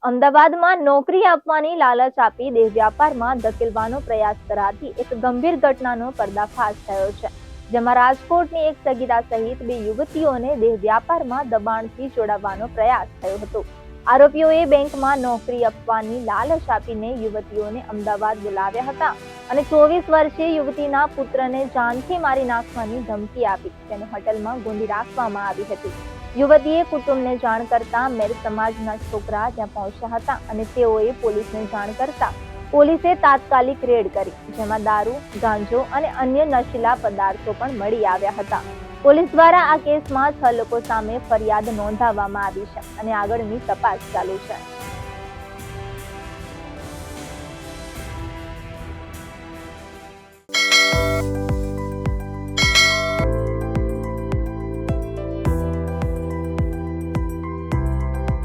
અમદાવાદમાં નોકરી આપવાની લાલચ આપી દેહ વ્યાપારમાં ધકેલવાનો પ્રયાસ કરાતી એક ગંભીર ઘટનાનો પર્દાફાશ થયો છે, જેમાં રાજકોટની એક સગીરા સહિત બે યુવતીઓને દેહ વ્યાપારમાં દબાણથી જોડાવાનો પ્રયાસ થયો હતો. આરોપીઓએ બેંકમાં નોકરી આપવાની લાલચ આપીને યુવતીઓને અમદાવાદ બોલાવ્યા હતા અને 24 વર્ષીય યુવતીના પુત્રને જાનથી મારી નાખવાની ધમકી આપી તેને હોટેલમાં ગોંધી રાખવામાં આવી હતી. યુવતીએ કુટુંબને જાણ કરતા મેર સમાજના છોકરા ત્યાં પહોંચ્યા હતા અને તેઓએ પોલીસને જાણ કરતા પોલીસે તાત્કાલિક રેડ કરી, જેમાં દારૂ, ગાંજો અને અન્ય નશીલા પદાર્થો પણ મળી આવ્યા હતા. પોલીસ દ્વારા આ કેસમાં 6 લોકો સામે ફરિયાદ નોંધાવવામાં આવી છે અને આગળની તપાસ ચાલુ છે.